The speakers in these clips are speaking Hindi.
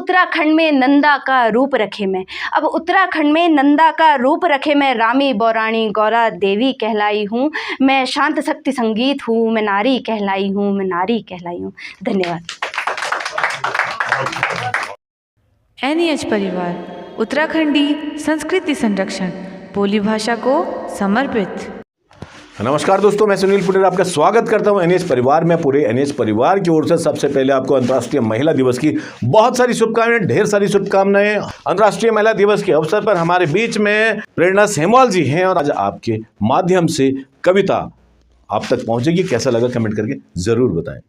उत्तराखंड में नंदा का रूप रखे मैं, अब उत्तराखंड में नंदा का रूप रखे मैं, रामी बौराणी गौरा देवी कहलाई हूँ। मैं शांत शक्ति संगीत हूँ, मैं नारी कहलाई हूँ, मैं नारी कहलाई हूँ। धन्यवाद। NEH परिवार उत्तराखंडी संस्कृति संरक्षण बोली भाषा को समर्पित। नमस्कार दोस्तों, मैं सुनील पुनेर आपका स्वागत करता हूं NEH परिवार में। पूरे NEH परिवार की ओर से सबसे पहले आपको अंतर्राष्ट्रीय महिला दिवस की बहुत सारी शुभकामनाएं, ढेर सारी शुभकामनाएं। अंतर्राष्ट्रीय महिला दिवस के अवसर पर हमारे बीच में प्रेरणा सेमवाल जी हैं और आज आपके माध्यम से कविता आप तक पहुंचेगी। कैसा लगा कमेंट करके जरूर बताएं।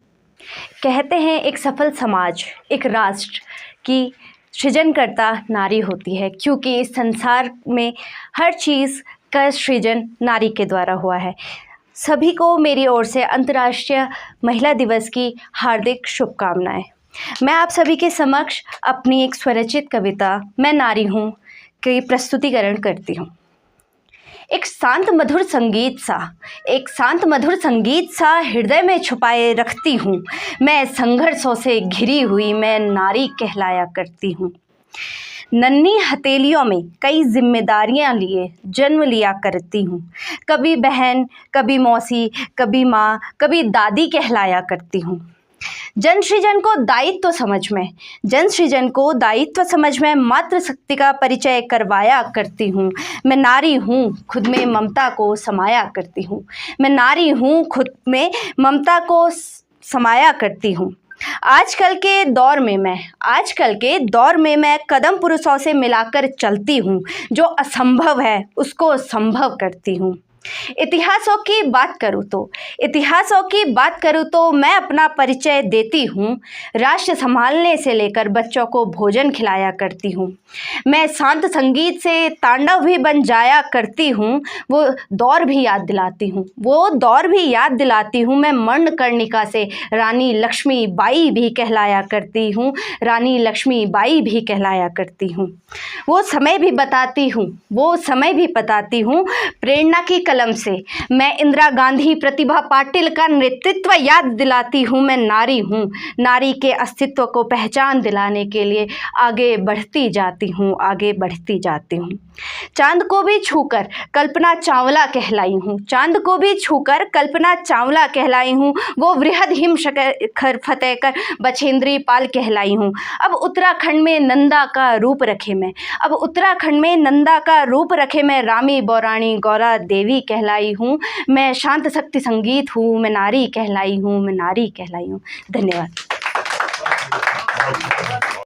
कहते हैं एक सफल समाज, एक राष्ट्र की सृजनकर्ता नारी होती है, क्योंकि इस संसार में हर चीज़ का सृजन नारी के द्वारा हुआ है। सभी को मेरी ओर से अंतर्राष्ट्रीय महिला दिवस की हार्दिक शुभकामनाएं। मैं आप सभी के समक्ष अपनी एक स्वरचित कविता मैं नारी हूँ की प्रस्तुतिकरण करती हूँ। एक शांत मधुर संगीत सा हृदय में छुपाए रखती हूँ। मैं संघर्षों से घिरी हुई मैं नारी कहलाया करती हूँ। नन्ही हथेलियों में कई जिम्मेदारियां लिए जन्म लिया करती हूँ। कभी बहन, कभी मौसी, कभी माँ, कभी दादी कहलाया करती हूँ। जन सृजन को दायित्व समझ में मातृ शक्ति का परिचय करवाया करती हूँ। मैं नारी हूँ, खुद में ममता को समाया करती हूँ। मैं नारी हूँ, खुद में ममता को समाया करती हूँ। आजकल के दौर में मैं कदम पुरुषों से मिलाकर चलती हूँ। जो असंभव है उसको संभव करती हूँ। इतिहासों की बात करूँ तो मैं अपना परिचय देती हूँ। राष्ट्र संभालने से लेकर बच्चों को भोजन खिलाया करती हूँ। मैं शांत संगीत से तांडव भी बन जाया करती हूँ। वो दौर भी याद दिलाती हूँ। मैं मणिकर्णिका से रानी लक्ष्मीबाई भी कहलाया करती हूँ। वो समय भी बताती हूँ प्रेरणा की कलम से। मैं इंदिरा गांधी, प्रतिभा पाटिल का नेतृत्व याद दिलाती हूँ। मैं नारी हूँ, नारी के अस्तित्व को पहचान दिलाने के लिए आगे बढ़ती जाती हूँ। चांद को भी छूकर कल्पना चावला कहलाई हूँ। वो वृहद हिम शिखर फतेह कर बछेंद्री पाल कहलाई हूँ। अब उत्तराखंड में नंदा का रूप रखे मैं, रामी बौराणी गौरा देवी कहलाई हूँ। मैं शांत शक्ति संगीत हूँ, मैं नारी कहलाई हूँ। धन्यवाद।